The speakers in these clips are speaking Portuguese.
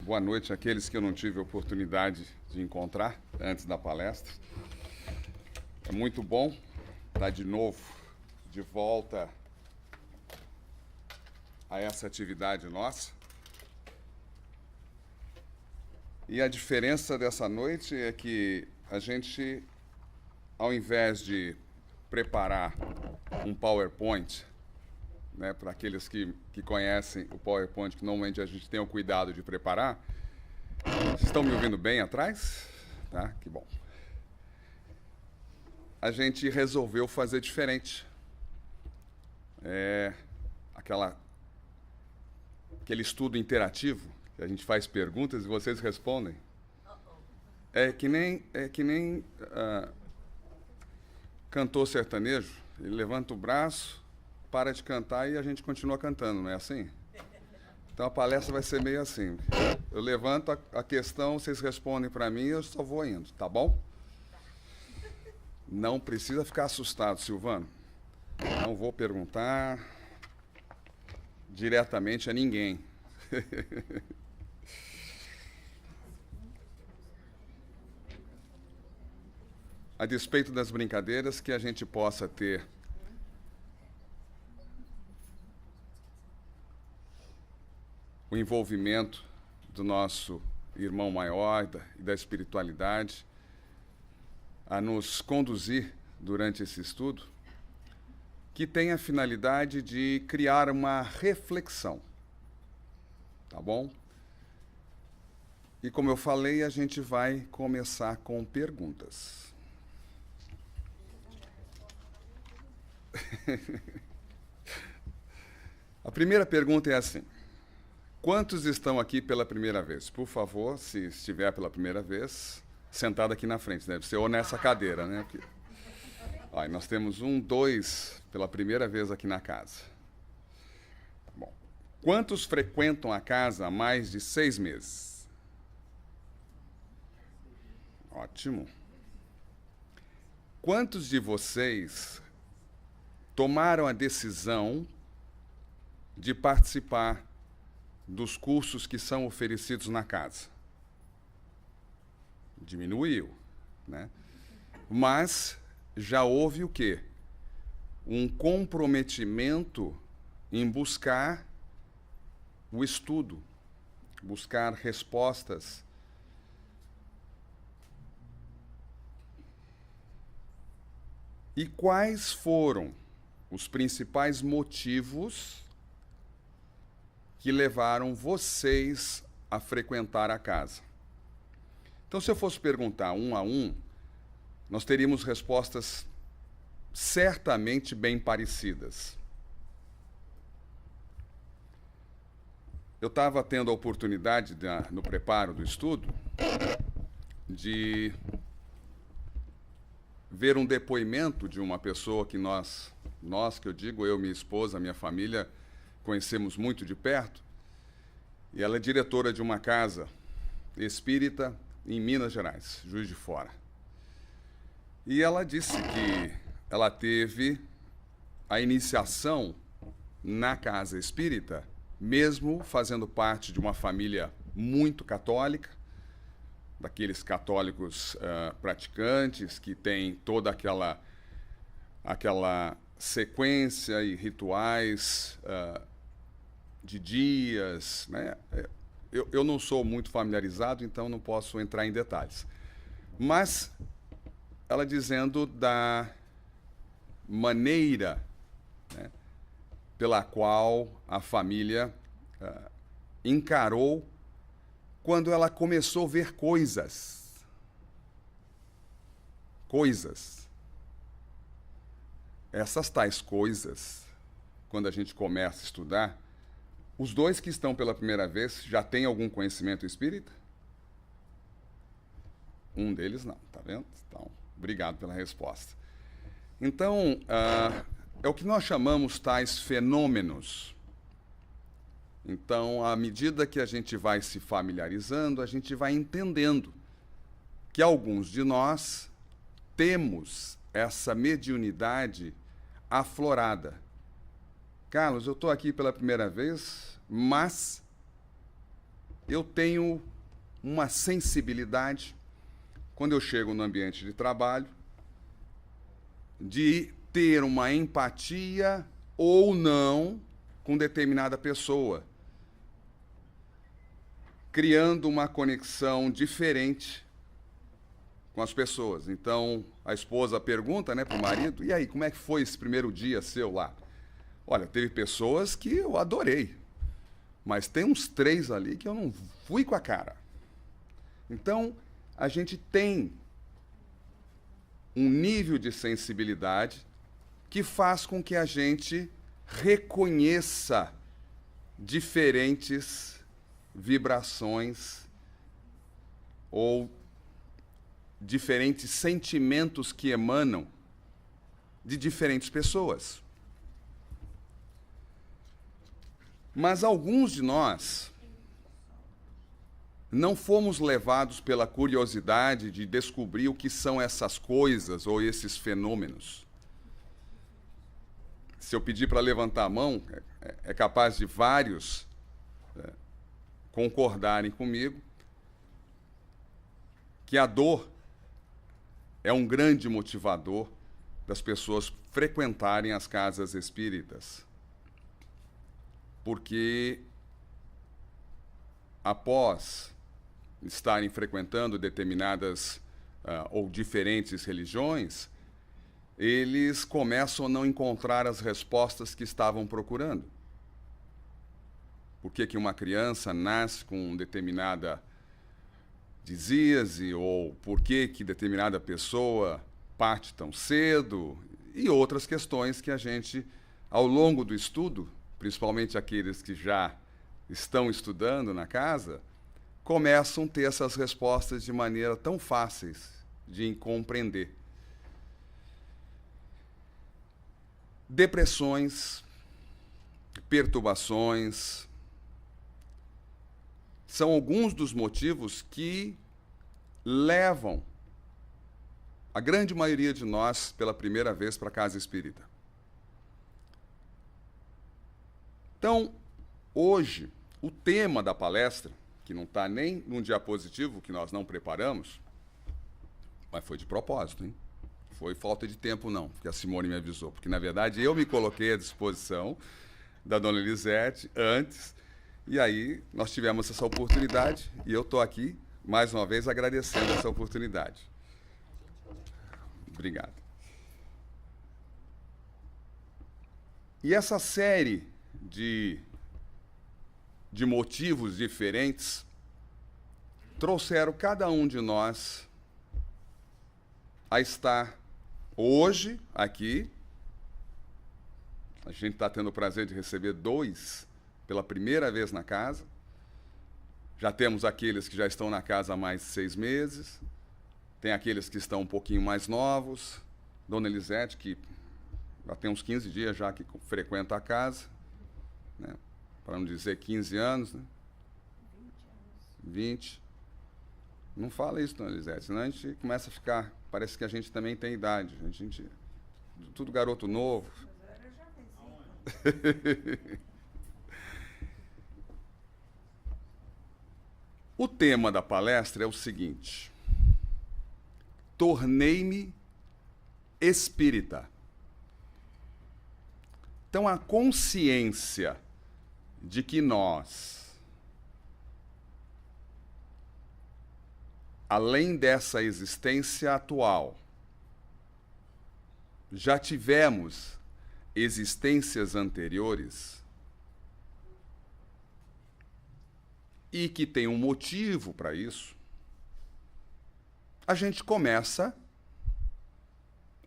Boa noite àqueles que eu não tive a oportunidade de encontrar antes da palestra. É muito bom estar de novo de volta a essa atividade nossa. E a diferença dessa noite é que a gente, ao invés de preparar um PowerPoint, né, para aqueles que conhecem o PowerPoint, que normalmente a gente tem o cuidado de preparar. Vocês estão me ouvindo bem atrás? Tá? Que bom. A gente resolveu fazer diferente. Aquele estudo interativo, que a gente faz perguntas e vocês respondem. É que nem cantor sertanejo. Ele levanta o braço, para de cantar e a gente continua cantando, não é assim? Então a palestra vai ser meio assim. Eu levanto a questão, vocês respondem para mim e eu só vou indo, tá bom? Não precisa ficar assustado, Silvano. Não vou perguntar diretamente a ninguém. A despeito das brincadeiras, que a gente possa ter o envolvimento do nosso irmão maior e da espiritualidade a nos conduzir durante esse estudo, que tem a finalidade de criar uma reflexão, tá bom? E como eu falei, a gente vai começar com perguntas. A primeira pergunta é assim: quantos estão aqui pela primeira vez? Por favor, se estiver pela primeira vez, sentado aqui na frente, deve ser ou nessa cadeira, né? Porque... Ó, nós temos 1, 2 pela primeira vez aqui na casa. Bom, quantos frequentam a casa há mais de 6 meses? Ótimo. Quantos de vocês tomaram a decisão de participar dos cursos que são oferecidos na casa? Diminuiu, né? Mas já houve o quê? Um comprometimento em buscar o estudo, buscar respostas. E quais foram os principais motivos que levaram vocês a frequentar a casa? Então, se eu fosse perguntar um a um, nós teríamos respostas certamente bem parecidas. Eu estava tendo a oportunidade, no preparo do estudo, de ver um depoimento de uma pessoa que nós que eu digo, eu, minha esposa, minha família, conhecemos muito de perto, e ela é diretora de uma casa espírita em Minas Gerais, Juiz de Fora. E ela disse que ela teve a iniciação na casa espírita, mesmo fazendo parte de uma família muito católica, daqueles católicos praticantes, que tem toda aquela sequência e rituais de dias, né? Eu não sou muito familiarizado, então não posso entrar em detalhes. Mas ela dizendo da maneira, né, pela qual a família encarou quando ela começou a ver coisas. Coisas. Essas tais coisas, quando a gente começa a estudar, os dois que estão pela primeira vez já têm algum conhecimento espírita? Um deles não, tá vendo? Então, obrigado pela resposta. Então, é o que nós chamamos tais fenômenos. Então, à medida que a gente vai se familiarizando, a gente vai entendendo que alguns de nós temos essa mediunidade aflorada. Carlos, eu estou aqui pela primeira vez, mas eu tenho uma sensibilidade, quando eu chego no ambiente de trabalho, de ter uma empatia ou não com determinada pessoa, criando uma conexão diferente com as pessoas. Então, a esposa pergunta, né, para o marido, e aí, como é que foi esse primeiro dia seu lá? Olha, teve pessoas que eu adorei, mas tem uns 3 ali que eu não fui com a cara. Então, a gente tem um nível de sensibilidade que faz com que a gente reconheça diferentes vibrações ou diferentes sentimentos que emanam de diferentes pessoas. Mas alguns de nós não fomos levados pela curiosidade de descobrir o que são essas coisas ou esses fenômenos. Se eu pedir para levantar a mão, é capaz de vários concordarem comigo que a dor é um grande motivador das pessoas frequentarem as casas espíritas. Porque, após estarem frequentando determinadas ou diferentes religiões, eles começam a não encontrar as respostas que estavam procurando. Por que uma criança nasce com determinada disíase, ou por que determinada pessoa parte tão cedo, e outras questões que a gente, ao longo do estudo, principalmente aqueles que já estão estudando na casa, começam a ter essas respostas de maneira tão fáceis de compreender. Depressões, perturbações, são alguns dos motivos que levam a grande maioria de nós pela primeira vez para a casa espírita. Então, hoje, o tema da palestra, que não está nem num diapositivo que nós não preparamos, mas foi de propósito, hein? Foi falta de tempo, não, porque a Simone me avisou. Porque, na verdade, eu me coloquei à disposição da dona Elisete antes, e aí nós tivemos essa oportunidade, e eu estou aqui, mais uma vez, agradecendo essa oportunidade. Obrigado. E essa série de motivos diferentes trouxeram cada um de nós a estar hoje aqui. A gente está tendo o prazer de receber 2 pela primeira vez na casa. Já temos aqueles que já estão na casa há mais de 6 meses. Tem aqueles que estão um pouquinho mais novos. Dona Elisete, que já tem uns 15 dias já que frequenta a casa, né? Para não dizer 15 anos, né? 20. Não fala isso, dona Elisete, senão a gente começa a ficar... Parece que a gente também tem idade. A gente, tudo garoto novo. O tema da palestra é o seguinte: tornei-me espírita. Então, a consciência de que nós, além dessa existência atual, já tivemos existências anteriores e que tem um motivo para isso, a gente começa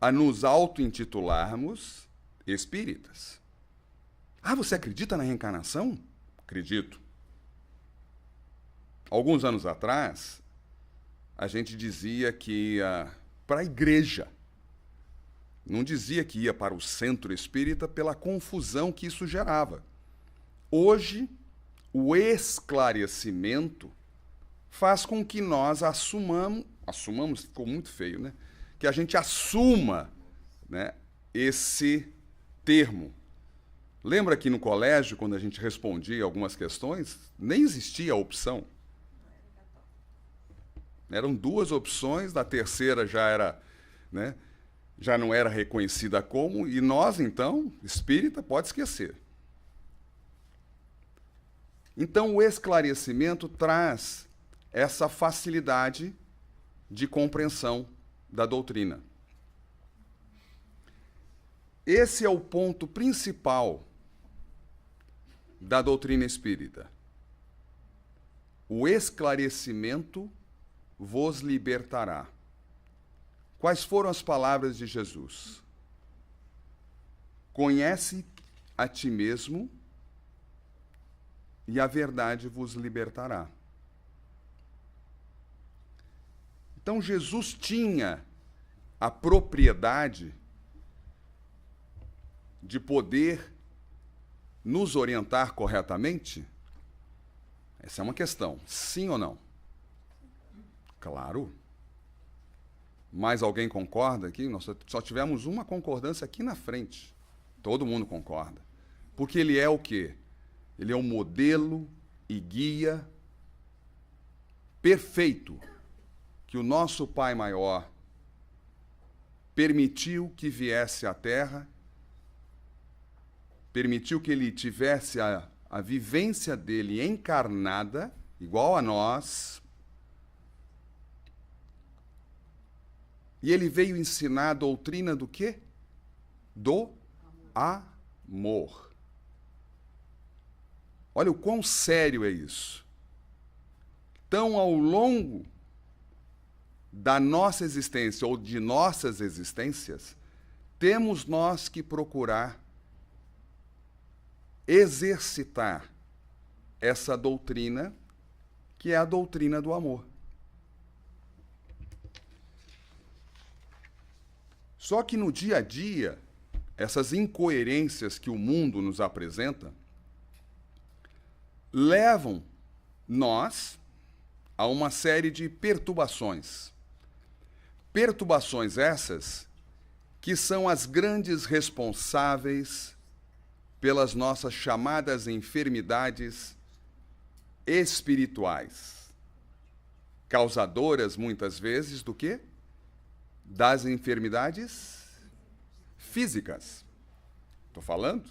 a nos auto-intitularmos espíritas. Ah, você acredita na reencarnação? Acredito. Alguns anos atrás, a gente dizia que ia para a igreja. Não dizia que ia para o centro espírita pela confusão que isso gerava. Hoje, o esclarecimento faz com que nós assumamos, ficou muito feio, né? Que a gente assuma, né, esse termo. Lembra que no colégio, quando a gente respondia algumas questões, nem existia a opção. Eram duas opções, da terceira já era, né, já não era reconhecida como, e nós, então, espírita, pode esquecer. Então, o esclarecimento traz essa facilidade de compreensão da doutrina. Esse é o ponto principal da doutrina espírita. O esclarecimento vos libertará. Quais foram as palavras de Jesus? Conhece a ti mesmo e a verdade vos libertará. Então, Jesus tinha a propriedade de poder nos orientar corretamente? Essa é uma questão. Sim ou não? Claro. Mais alguém concorda aqui? Nós só tivemos uma concordância aqui na frente. Todo mundo concorda. Porque ele é o quê? Ele é um modelo e guia perfeito que o nosso Pai Maior permitiu que viesse à Terra, permitiu que ele tivesse a vivência dele encarnada, igual a nós, e ele veio ensinar a doutrina do quê? Do amor. Olha o quão sério é isso. Então, ao longo da nossa existência, ou de nossas existências, temos nós que procurar exercitar essa doutrina, que é a doutrina do amor. Só que no dia a dia, essas incoerências que o mundo nos apresenta levam nós a uma série de perturbações. Perturbações essas que são as grandes responsáveis pelas nossas chamadas enfermidades espirituais, causadoras, muitas vezes, do quê? Das enfermidades físicas. Estou falando?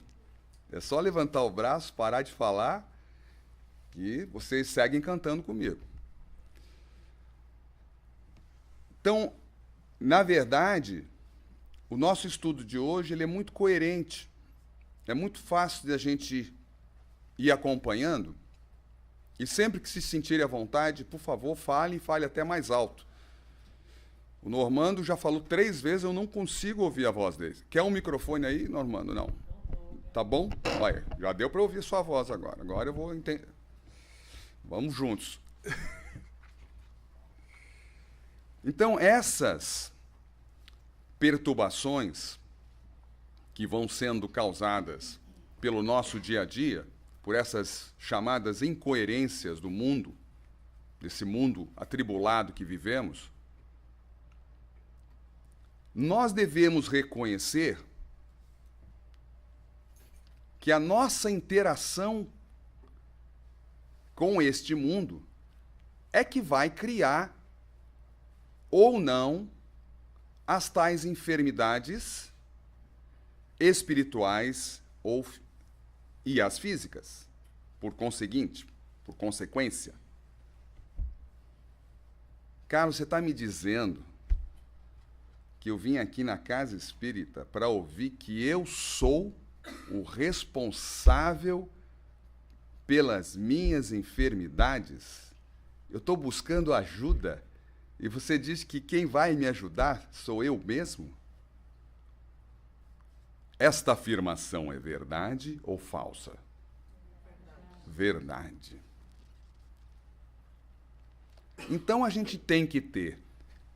É só levantar o braço, parar de falar, que vocês seguem cantando comigo. Então, na verdade, o nosso estudo de hoje ele é muito coerente. É muito fácil de a gente ir acompanhando. E sempre que se sentirem à vontade, por favor, fale e fale até mais alto. O Normando já falou 3 vezes, eu não consigo ouvir a voz dele. Quer um microfone aí, Normando? Não. Tá bom? Olha, já deu para ouvir sua voz agora. Agora eu vou entender. Vamos juntos. Então, essas perturbações que vão sendo causadas pelo nosso dia a dia, por essas chamadas incoerências do mundo, desse mundo atribulado que vivemos, nós devemos reconhecer que a nossa interação com este mundo é que vai criar ou não as tais enfermidades espirituais e as físicas, por conseguinte, por consequência. Carlos, você está me dizendo que eu vim aqui na casa espírita para ouvir que eu sou o responsável pelas minhas enfermidades? Eu estou buscando ajuda e você diz que quem vai me ajudar sou eu mesmo? Esta afirmação é verdade ou falsa? Verdade. Então a gente tem que ter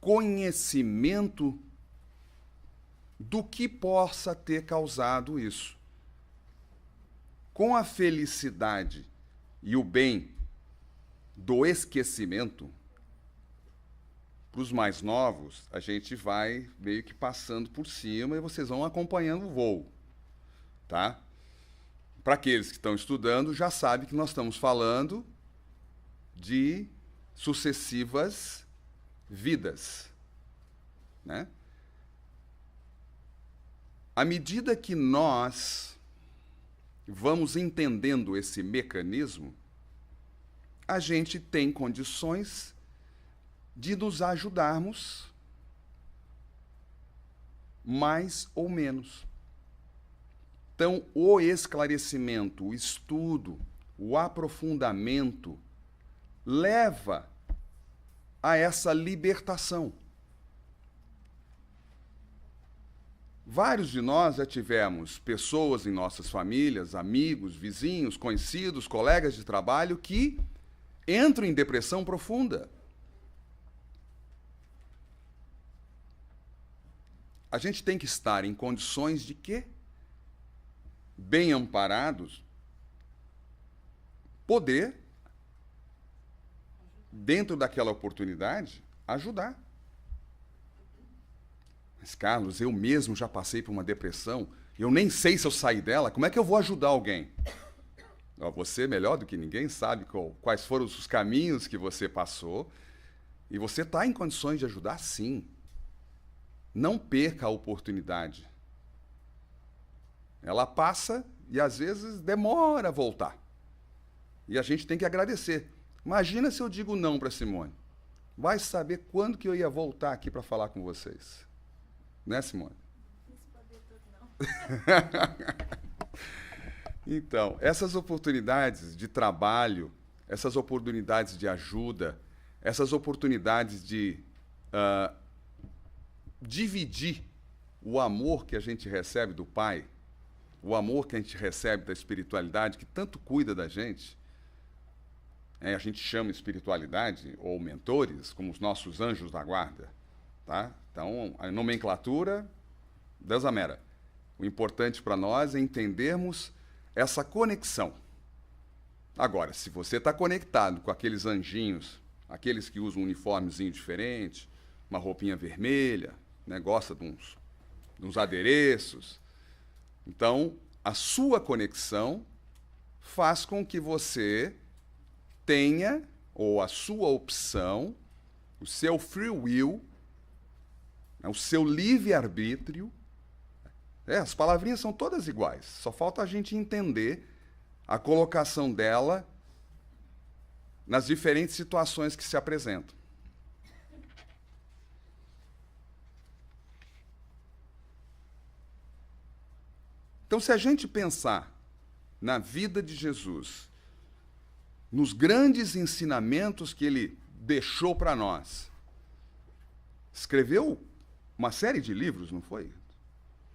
conhecimento do que possa ter causado isso. Com a felicidade e o bem do esquecimento, para os mais novos, a gente vai meio que passando por cima e vocês vão acompanhando o voo, tá? para aqueles que estão estudando, já sabem que nós estamos falando de sucessivas vidas, né? À medida que nós vamos entendendo esse mecanismo, a gente tem condições de nos ajudarmos mais ou menos. Então, o esclarecimento, o estudo, o aprofundamento leva a essa libertação. Vários de nós já tivemos pessoas em nossas famílias, amigos, vizinhos, conhecidos, colegas de trabalho que entram em depressão profunda. A gente tem que estar em condições de quê? Bem amparados, poder, dentro daquela oportunidade, ajudar. Mas, Carlos, eu mesmo já passei por uma depressão, eu nem sei se eu saí dela, como é que eu vou ajudar alguém? Você, melhor do que ninguém, sabe quais foram os caminhos que você passou, e você está em condições de ajudar, sim. Não perca a oportunidade. Ela passa e, às vezes, demora a voltar. E a gente tem que agradecer. Imagina se eu digo não para Simone. Vai saber quando que eu ia voltar aqui para falar com vocês. Né, Simone? Então, essas oportunidades de trabalho, essas oportunidades de ajuda, essas oportunidades de dividir o amor que a gente recebe do Pai, o amor que a gente recebe da espiritualidade, que tanto cuida da gente, a gente chama espiritualidade, ou mentores, como os nossos anjos da guarda. Tá? Então, a nomenclatura, Deus a mera. O importante para nós é entendermos essa conexão. Agora, se você está conectado com aqueles anjinhos, aqueles que usam um uniformezinho diferente, uma roupinha vermelha, né, gosta de uns adereços, então, a sua conexão faz com que você tenha, ou a sua opção, o seu free will, o seu livre-arbítrio. As palavrinhas são todas iguais, só falta a gente entender a colocação dela nas diferentes situações que se apresentam. Então, se a gente pensar na vida de Jesus, nos grandes ensinamentos que ele deixou para nós, escreveu uma série de livros, não foi?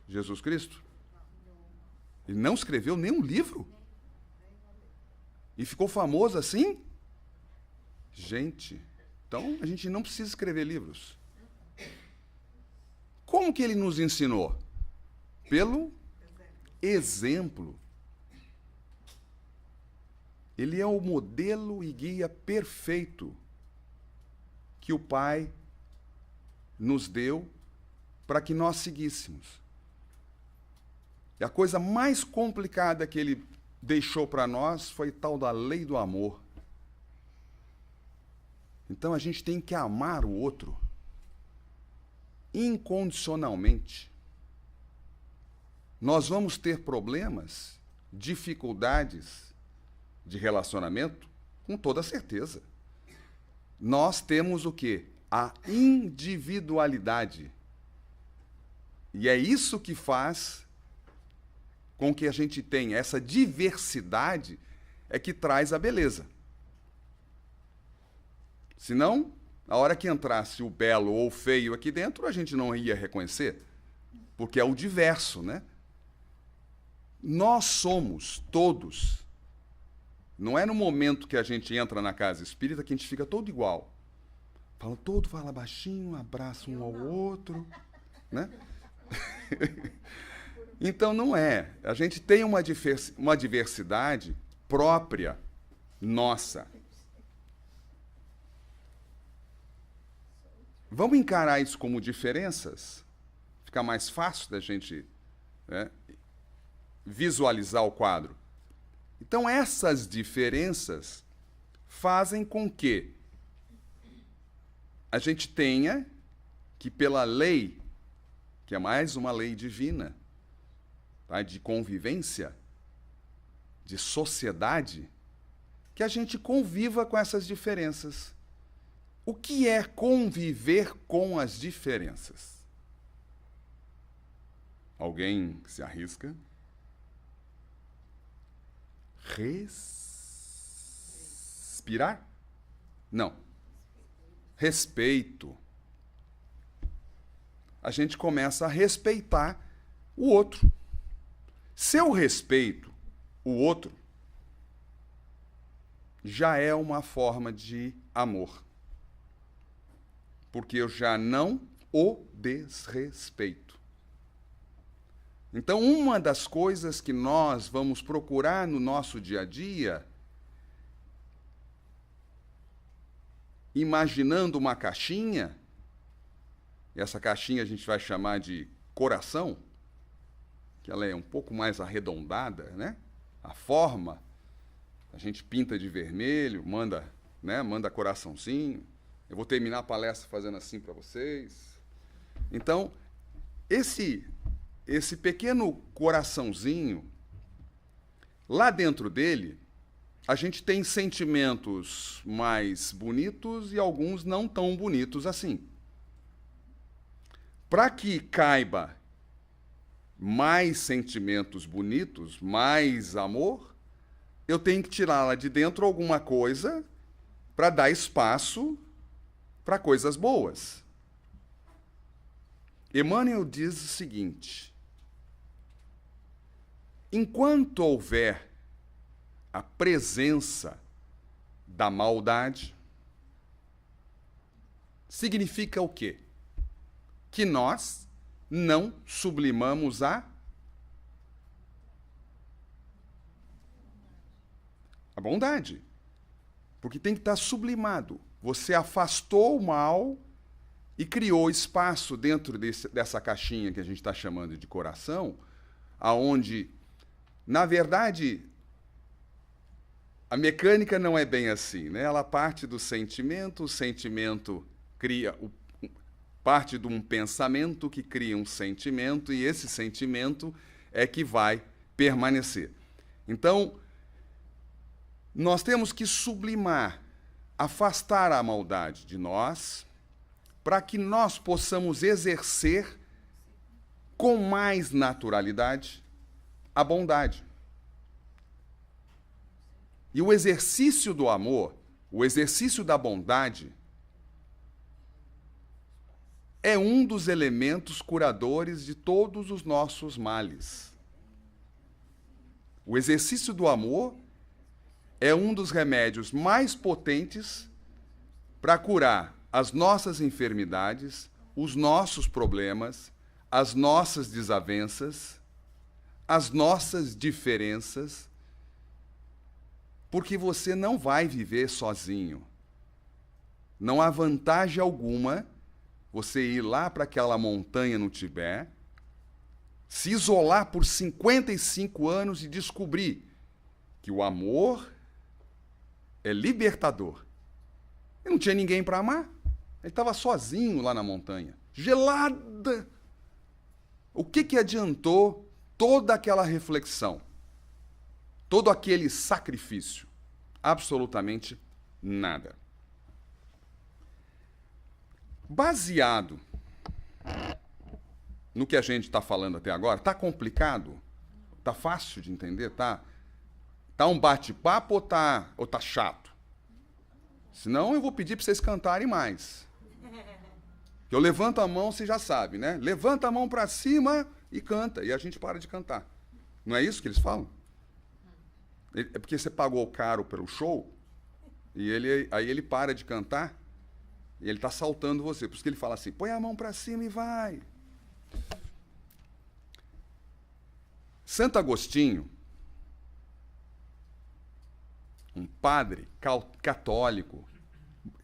Jesus Cristo? Ele não escreveu nenhum livro? E ficou famoso assim? Gente, então a gente não precisa escrever livros. Como que ele nos ensinou? Pelo exemplo. Ele é o modelo e guia perfeito que o Pai nos deu para que nós seguíssemos. E a coisa mais complicada que ele deixou para nós foi tal da lei do amor. Então a gente tem que amar o outro incondicionalmente. Nós vamos ter problemas, dificuldades de relacionamento, com toda certeza. Nós temos o quê? A individualidade. E é isso que faz com que a gente tenha essa diversidade, é que traz a beleza. Senão, a hora que entrasse o belo ou o feio aqui dentro, a gente não ia reconhecer, porque é o diverso, né? Nós somos todos. Não é no momento que a gente entra na casa espírita que a gente fica todo igual. Todo fala baixinho, abraça um ao outro, né? Então não é. A gente tem uma diversidade própria nossa. Vamos encarar isso como diferenças? Fica mais fácil da gente, né, visualizar o quadro. Então, essas diferenças fazem com que a gente tenha que, pela lei, que é mais uma lei divina, tá, de convivência, de sociedade, que a gente conviva com essas diferenças. O que é conviver com as diferenças? Alguém se arrisca? Respirar? Não. Respeito. A gente começa a respeitar o outro. Se eu respeito o outro, já é uma forma de amor. Porque eu já não o desrespeito. Então, uma das coisas que nós vamos procurar no nosso dia a dia, imaginando uma caixinha, e essa caixinha a gente vai chamar de coração, que ela é um pouco mais arredondada, né? A forma, a gente pinta de vermelho, manda coraçãozinho. Eu vou terminar a palestra fazendo assim para vocês. Então, esse pequeno coraçãozinho, lá dentro dele, a gente tem sentimentos mais bonitos e alguns não tão bonitos assim. Para que caiba mais sentimentos bonitos, mais amor, eu tenho que tirar lá de dentro alguma coisa para dar espaço para coisas boas. Emmanuel diz o seguinte: enquanto houver a presença da maldade, significa o quê? Que nós não sublimamos a bondade. Porque tem que estar sublimado. Você afastou o mal e criou espaço dentro dessa caixinha que a gente está chamando de coração, aonde, na verdade, a mecânica não é bem assim, né? Ela parte do sentimento, o sentimento cria parte de um pensamento que cria um sentimento, e esse sentimento é que vai permanecer. Então, nós temos que sublimar, afastar a maldade de nós, para que nós possamos exercer com mais naturalidade a bondade. E o exercício do amor, o exercício da bondade, é um dos elementos curadores de todos os nossos males. O exercício do amor é um dos remédios mais potentes para curar as nossas enfermidades, os nossos problemas, as nossas desavenças, as nossas diferenças, porque você não vai viver sozinho. Não há vantagem alguma você ir lá para aquela montanha no Tibete, se isolar por 55 anos e descobrir que o amor é libertador. Ele não tinha ninguém para amar. Ele estava sozinho lá na montanha, gelada. O que adiantou toda aquela reflexão? Todo aquele sacrifício? Absolutamente nada. Baseado no que a gente está falando até agora, está complicado? Está fácil de entender? Tá um bate-papo ou tá chato? Senão eu vou pedir para vocês cantarem mais. Eu levanto a mão, você já sabe, né? Levanta a mão para cima e canta. E a gente para de cantar. Não é isso que eles falam? É porque você pagou caro pelo show e aí ele para de cantar e ele está saltando você. Por isso que ele fala assim, põe a mão para cima e vai. Santo Agostinho, um padre católico,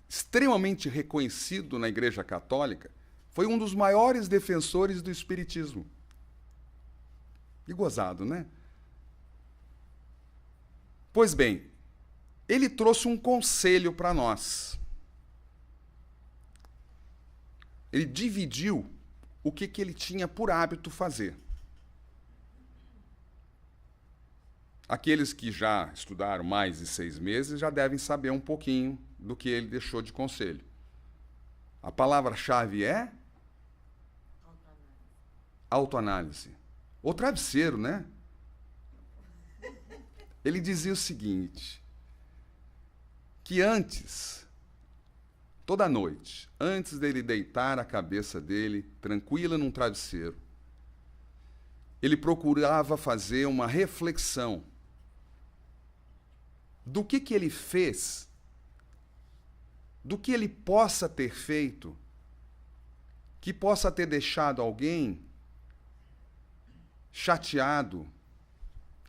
extremamente reconhecido na Igreja Católica, foi um dos maiores defensores do Espiritismo. E gozado, né? Pois bem, ele trouxe um conselho para nós. Ele dividiu o que ele tinha por hábito fazer. Aqueles que já estudaram mais de 6 meses já devem saber um pouquinho do que ele deixou de conselho. A palavra-chave é autoanálise. O travesseiro, né? Ele dizia o seguinte, que antes, toda noite, antes dele deitar a cabeça dele, tranquila num travesseiro, ele procurava fazer uma reflexão do que ele fez, do que ele possa ter feito, que possa ter deixado alguém chateado,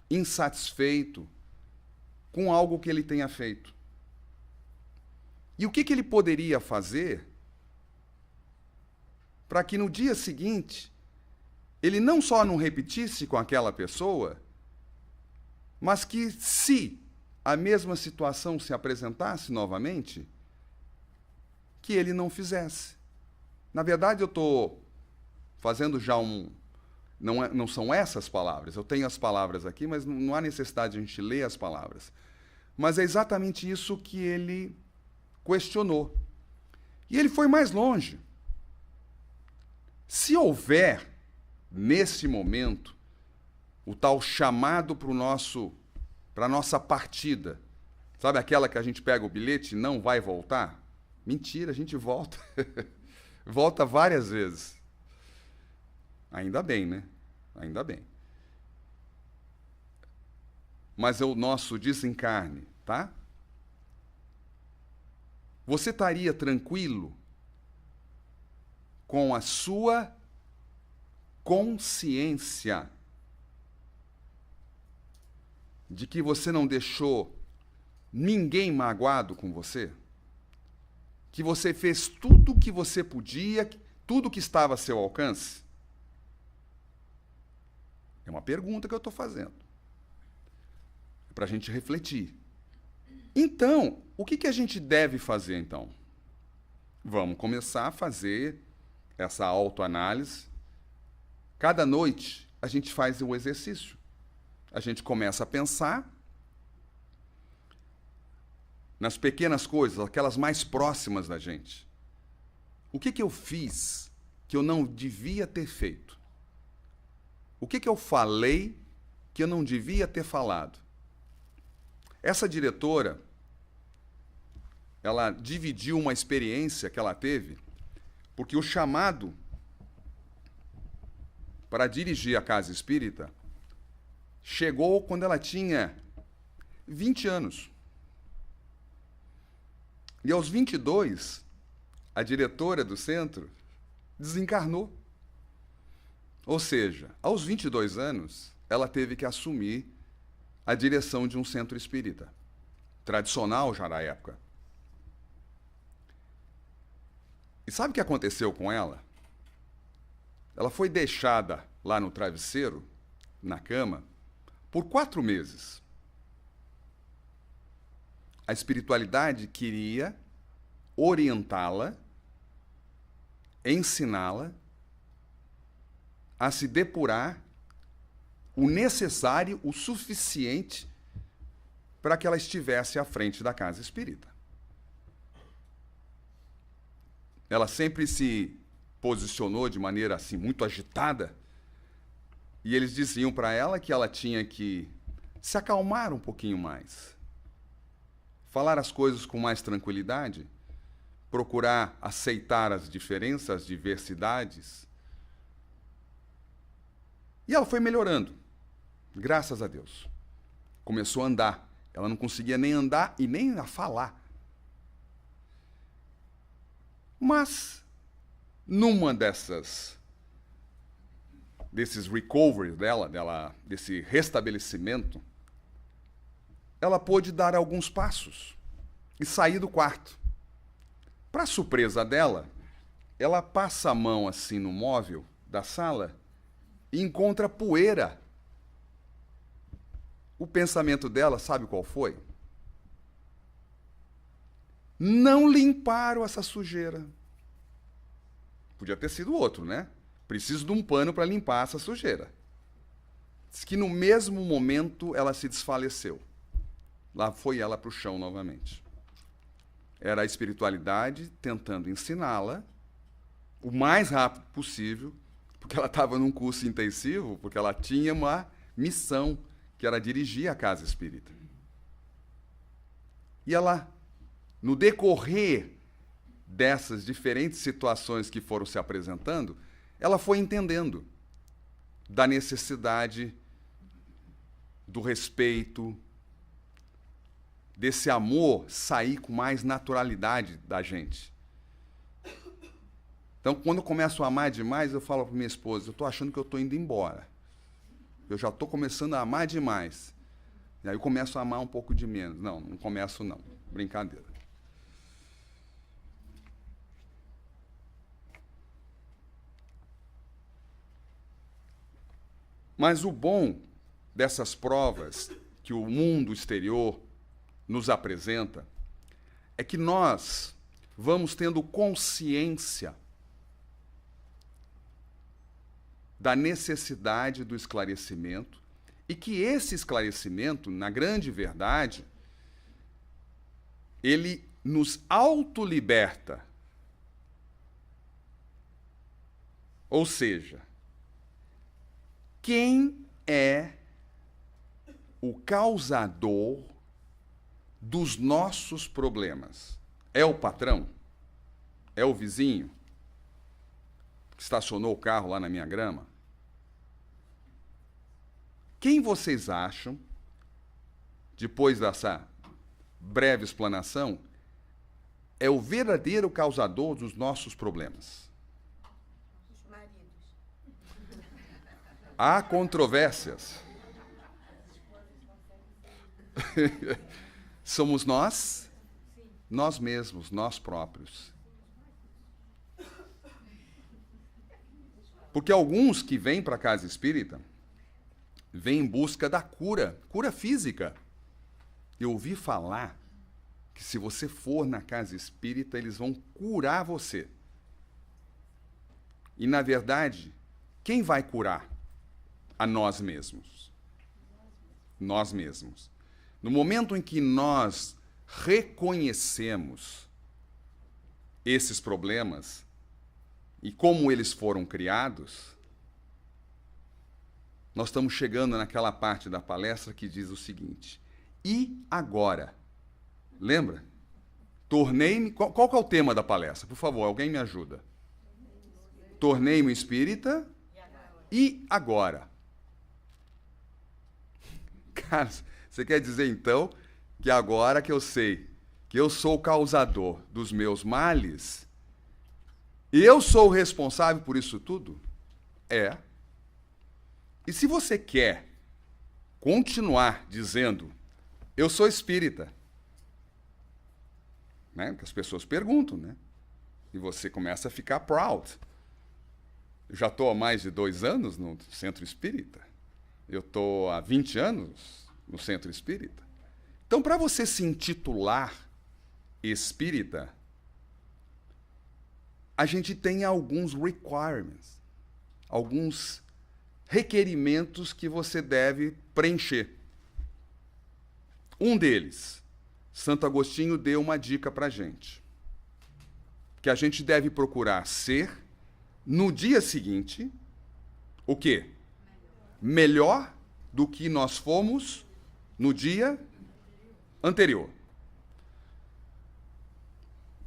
insatisfeito com algo que ele tenha feito. E o que ele poderia fazer para que no dia seguinte ele não só não repetisse com aquela pessoa, mas que, se a mesma situação se apresentasse novamente, que ele não fizesse. Na verdade, eu estou fazendo já não são essas palavras, eu tenho as palavras aqui, mas não há necessidade de a gente ler as palavras. Mas é exatamente isso que ele questionou. E ele foi mais longe. Se houver, nesse momento, o tal chamado para a nossa partida, sabe aquela que a gente pega o bilhete e não vai voltar? Mentira, a gente volta. Volta várias vezes. Ainda bem, né? Ainda bem. Mas é o nosso desencarne, tá? Você estaria tranquilo com a sua consciência de que você não deixou ninguém magoado com você? Que você fez tudo o que você podia, tudo que estava a seu alcance? É uma pergunta que eu estou fazendo. É para a gente refletir. Então, o que a gente deve fazer, então? Vamos começar a fazer essa autoanálise. Cada noite, a gente faz o exercício. A gente começa a pensar nas pequenas coisas, aquelas mais próximas da gente. O que eu fiz que eu não devia ter feito? O que eu falei que eu não devia ter falado? Essa diretora, ela dividiu uma experiência que ela teve, porque o chamado para dirigir a casa espírita chegou quando ela tinha 20 anos. E aos 22, a diretora do centro desencarnou. Ou seja, aos 22 anos, ela teve que assumir a direção de um centro espírita, tradicional já na época. E sabe o que aconteceu com ela? Ela foi deixada lá no travesseiro, na cama, por 4 meses. A espiritualidade queria orientá-la, ensiná-la a se depurar o necessário, o suficiente para que ela estivesse à frente da casa espírita. Ela sempre se posicionou de maneira assim muito agitada, e eles diziam para ela que ela tinha que se acalmar um pouquinho mais, falar as coisas com mais tranquilidade, procurar aceitar as diferenças, as diversidades. E ela foi melhorando, graças a Deus. Começou a andar. Ela não conseguia nem andar e nem a falar. Mas, numa desses recoveries desse restabelecimento, ela pôde dar alguns passos e sair do quarto. Para surpresa dela, ela passa a mão assim no móvel da sala e encontra poeira. O pensamento dela, sabe qual foi? Não limparam essa sujeira. Podia ter sido outro, né? Preciso de um pano para limpar essa sujeira. Diz que no mesmo momento ela se desfaleceu. Lá foi ela para o chão novamente. Era a espiritualidade tentando ensiná-la o mais rápido possível, porque ela estava num curso intensivo, porque ela tinha uma missão, que era dirigir a casa espírita. E ela, no decorrer dessas diferentes situações que foram se apresentando, ela foi entendendo da necessidade do respeito, desse amor sair com mais naturalidade da gente. Então, quando eu começo a amar demais, eu falo para minha esposa, eu estou achando que eu estou indo embora. Eu já estou começando a amar demais. E aí eu começo a amar um pouco de menos. Não, não começo não. Brincadeira. Mas o bom dessas provas que o mundo exterior nos apresenta é que nós vamos tendo consciência da necessidade do esclarecimento e que esse esclarecimento, na grande verdade, ele nos autoliberta. Ou seja, quem é o causador dos nossos problemas? É o patrão? É o vizinho que estacionou o carro lá na minha grama? Quem vocês acham, depois dessa breve explanação, é o verdadeiro causador dos nossos problemas? Os maridos. Há controvérsias. Somos nós? Nós mesmos, nós próprios. Porque alguns que vêm para a casa espírita vêm em busca da cura, cura física. Eu ouvi falar que se você for na casa espírita, eles vão curar você. E, na verdade, quem vai curar? A nós mesmos. Nós mesmos. No momento em que nós reconhecemos esses problemas e como eles foram criados, nós estamos chegando naquela parte da palestra que diz o seguinte: e agora? Lembra? Tornei-me... Qual que é o tema da palestra? Por favor, alguém me ajuda. Tornei-me espírita e agora? Cara, você quer dizer então que agora que eu sei que eu sou o causador dos meus males, eu sou o responsável por isso tudo? É. E se você quer continuar dizendo, eu sou espírita, né? Que as pessoas perguntam, né? E você começa a ficar proud. Eu já estou há mais de 2 anos no centro espírita. Eu estou há 20 anos no centro espírita. Então, para você se intitular espírita, a gente tem alguns requirements, alguns requerimentos que você deve preencher. Um deles, Santo Agostinho deu uma dica para a gente, que a gente deve procurar ser, no dia seguinte, o quê? Melhor do que nós fomos no dia anterior.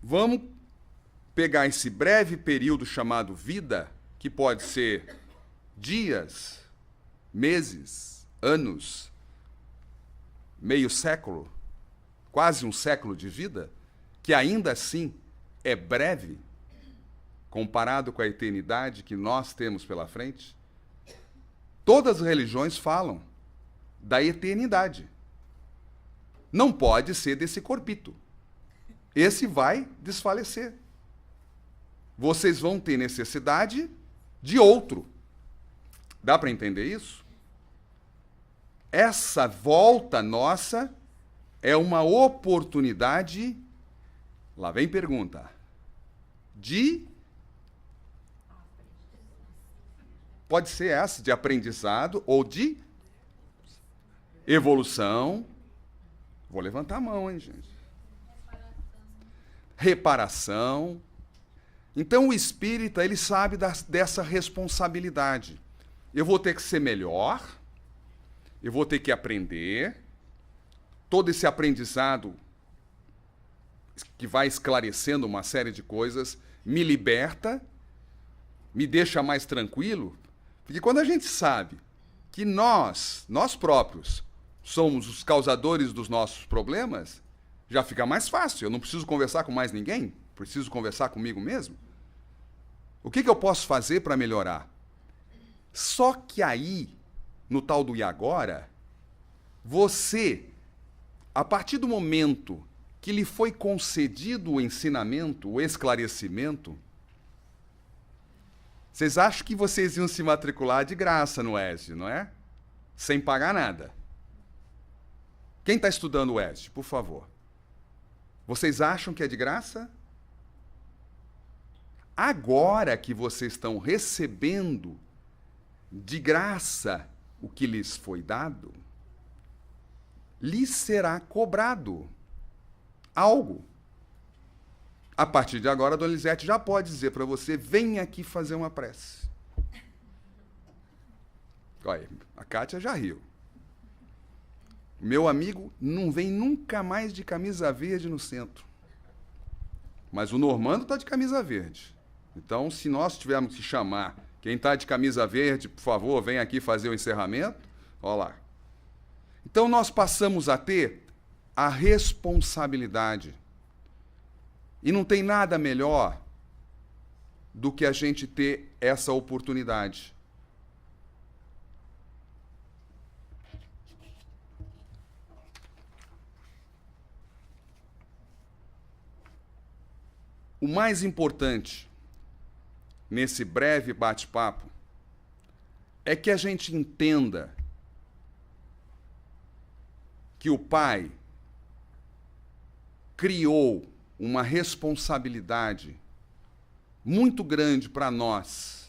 Vamos pegar esse breve período chamado vida, que pode ser dias, meses, anos, meio século, quase um século de vida, que ainda assim é breve, comparado com a eternidade que nós temos pela frente. Todas as religiões falam da eternidade. Não pode ser desse corpito. Esse vai desfalecer. Vocês vão ter necessidade de outro. Dá para entender isso? essa volta nossa é uma oportunidade, lá vem pergunta, pode ser essa, de aprendizado ou de evolução. Vou levantar a mão, hein, gente? Reparação. Então, o espírita, ele sabe dessa responsabilidade. Eu vou ter que ser melhor, eu vou ter que aprender. Todo esse aprendizado que vai esclarecendo uma série de coisas me liberta, me deixa mais tranquilo. Porque quando a gente sabe que nós próprios, somos os causadores dos nossos problemas, já fica mais fácil. Eu não preciso conversar com mais ninguém, preciso conversar comigo mesmo. O que eu posso fazer para melhorar? Só que aí, no tal do e agora, você, a partir do momento que lhe foi concedido o ensinamento, o esclarecimento, vocês acham que vocês iam se matricular de graça no ESD, não é? Sem pagar nada. Quem está estudando o ESD, por favor? Vocês acham que é de graça? Agora que vocês estão recebendo de graça o que lhes foi dado, lhes será cobrado algo. A partir de agora, a Dona Lisete já pode dizer para você, venha aqui fazer uma prece. Olha, a Kátia já riu. Meu amigo não vem nunca mais de camisa verde no centro. Mas o Normando está de camisa verde. Então, se nós tivermos que chamar quem está de camisa verde, por favor, vem aqui fazer o encerramento. Olha lá. Então, nós passamos a ter a responsabilidade. E não tem nada melhor do que a gente ter essa oportunidade. O mais importante nesse breve bate-papo é que a gente entenda que o Pai criou uma responsabilidade muito grande para nós.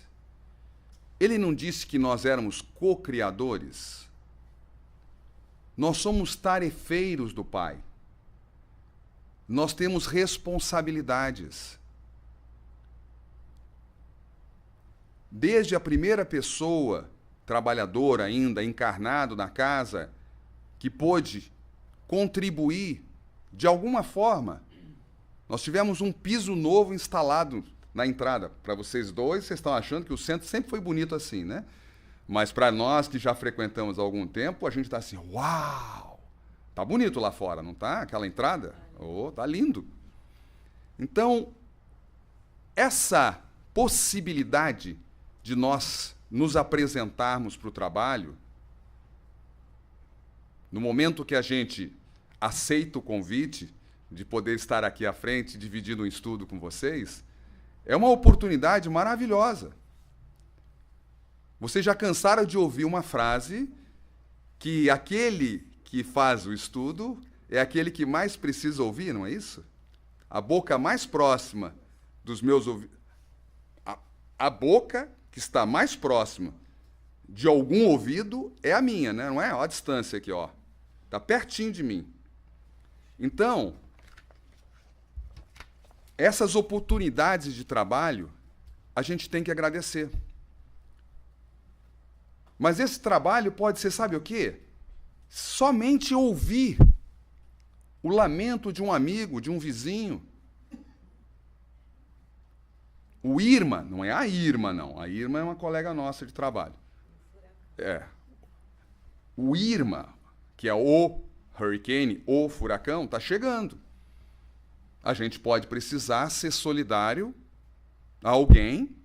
Ele não disse que nós éramos co-criadores? Nós somos tarefeiros do Pai. Nós temos responsabilidades. Desde a primeira pessoa, trabalhadora ainda, encarnado na casa, que pôde contribuir de alguma forma. Nós tivemos um piso novo instalado na entrada. Para vocês dois, vocês estão achando que o centro sempre foi bonito assim, né? Mas para nós que já frequentamos há algum tempo, a gente está assim, uau! Tá bonito lá fora, não tá? Aquela entrada? Oh, tá lindo. Então, essa possibilidade de nós nos apresentarmos para o trabalho, no momento que a gente aceita o convite de poder estar aqui à frente, dividindo um estudo com vocês, é uma oportunidade maravilhosa. Vocês já cansaram de ouvir uma frase que aquele que faz o estudo é aquele que mais precisa ouvir, não é isso? A boca mais próxima dos meus ouvidos, a boca que está mais próxima de algum ouvido é a minha, né? Não é? Olha a distância aqui, ó. Está pertinho de mim. Então, essas oportunidades de trabalho, a gente tem que agradecer. Mas esse trabalho pode ser, sabe o quê? Somente ouvir o lamento de um amigo, de um vizinho. O Irma, não é a Irma, não. A Irma é uma colega nossa de trabalho. É. O Irma, que é o hurricane, o furacão, está chegando. A gente pode precisar ser solidário a alguém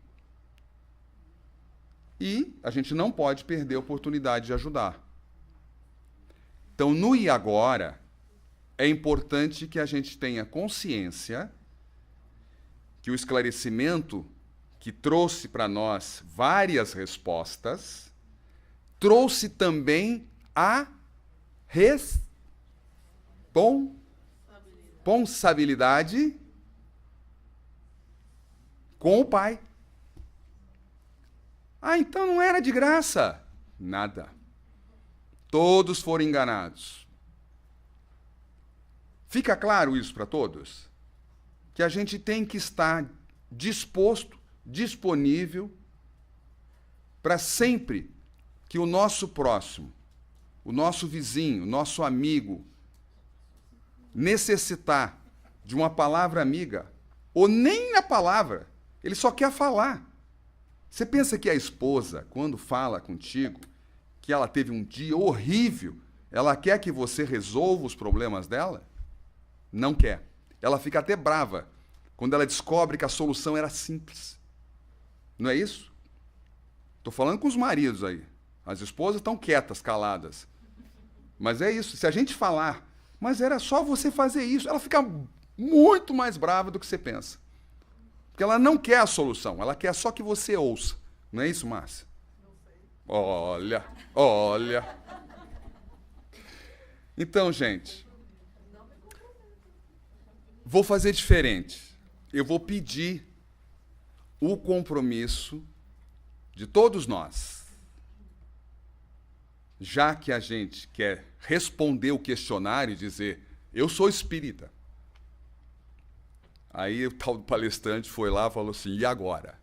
e a gente não pode perder a oportunidade de ajudar. Então, no e agora, é importante que a gente tenha consciência que o esclarecimento que trouxe para nós várias respostas, trouxe também a responsabilidade com o pai. Ah, então não era de graça. Nada. Todos foram enganados. Fica claro isso para todos? Que a gente tem que estar disposto, disponível, para sempre que o nosso próximo, o nosso vizinho, o nosso amigo, necessitar de uma palavra amiga, ou nem a palavra, ele só quer falar. Você pensa que a esposa, quando fala contigo, que ela teve um dia horrível, ela quer que você resolva os problemas dela? Não quer. Ela fica até brava quando ela descobre que a solução era simples. Não é isso? Estou falando com os maridos aí. As esposas estão quietas, caladas. Mas é isso. Se a gente falar, mas era só você fazer isso, ela fica muito mais brava do que você pensa. Porque ela não quer a solução, ela quer só que você ouça. Não é isso, Márcia? Não sei. Olha, olha. Então, gente, vou fazer diferente. Eu vou pedir o compromisso de todos nós. Já que a gente quer responder o questionário e dizer, eu sou espírita. Aí o tal do palestrante foi lá e falou assim, e agora?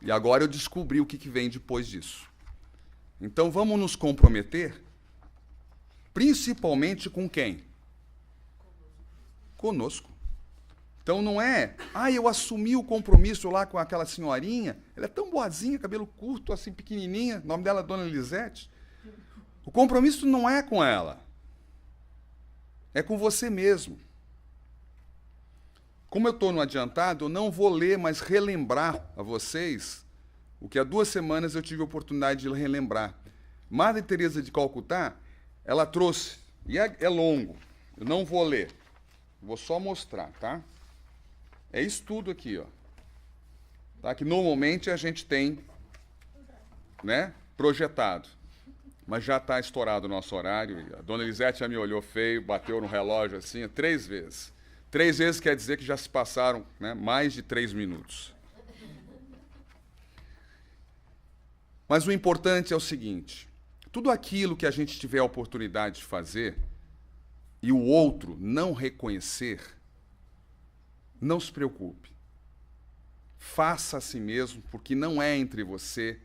E agora eu descobri o que vem depois disso. Então vamos nos comprometer, principalmente com quem? Conosco. Então não é, eu assumi o compromisso lá com aquela senhorinha, ela é tão boazinha, cabelo curto, assim pequenininha, o nome dela é Dona Lisete. O compromisso não é com ela, é com você mesmo. Como eu estou no adiantado, eu não vou ler, mas relembrar a vocês o que há 2 semanas eu tive a oportunidade de relembrar. Madre Teresa de Calcutá, ela trouxe, e é longo, eu não vou ler, vou só mostrar, tá? É isso tudo aqui, ó. Tá? Que normalmente a gente tem, né, projetado. Mas já está estourado o nosso horário. E a Dona Elisete já me olhou feio, bateu no relógio assim, 3 vezes. 3 vezes quer dizer que já se passaram, né, mais de 3 minutos. Mas o importante é o seguinte, tudo aquilo que a gente tiver a oportunidade de fazer e o outro não reconhecer, não se preocupe. Faça a si mesmo, porque não é entre você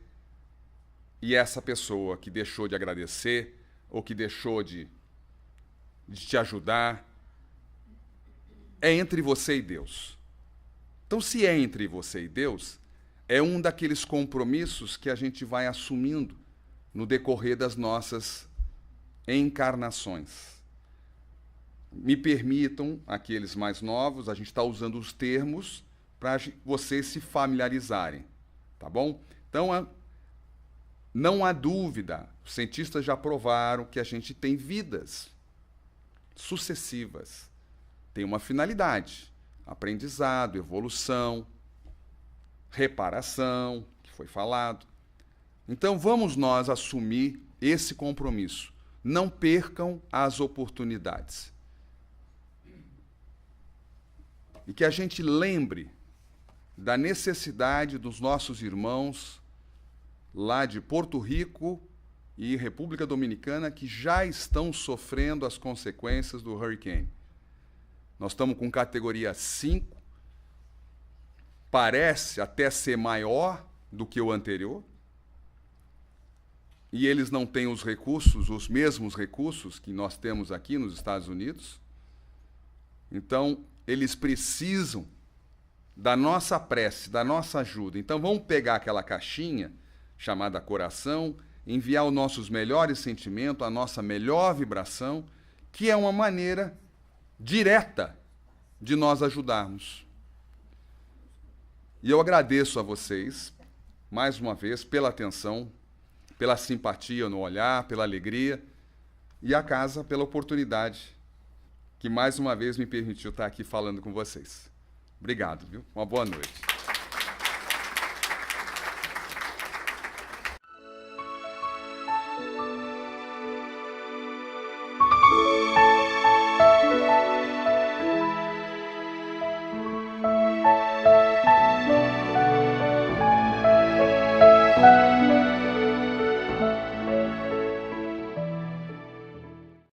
e essa pessoa que deixou de agradecer ou que deixou de te ajudar. É entre você e Deus. Então, se é entre você e Deus, é um daqueles compromissos que a gente vai assumindo no decorrer das nossas encarnações. Me permitam, aqueles mais novos, a gente está usando os termos para vocês se familiarizarem, tá bom? Então, não há dúvida, os cientistas já provaram que a gente tem vidas sucessivas. Tem uma finalidade, aprendizado, evolução, reparação, que foi falado. Então, vamos nós assumir esse compromisso. Não percam as oportunidades. E que a gente lembre da necessidade dos nossos irmãos lá de Porto Rico e República Dominicana que já estão sofrendo as consequências do hurricane. Nós estamos com categoria 5, parece até ser maior do que o anterior, e eles não têm os recursos, os mesmos recursos que nós temos aqui nos Estados Unidos. Então, eles precisam da nossa prece, da nossa ajuda. Então, vamos pegar aquela caixinha chamada coração, enviar os nossos melhores sentimentos, a nossa melhor vibração, que é uma maneira direta de nós ajudarmos. E eu agradeço a vocês, mais uma vez, pela atenção, pela simpatia no olhar, pela alegria, e a casa pela oportunidade que mais uma vez me permitiu estar aqui falando com vocês. Obrigado, viu? Uma boa noite.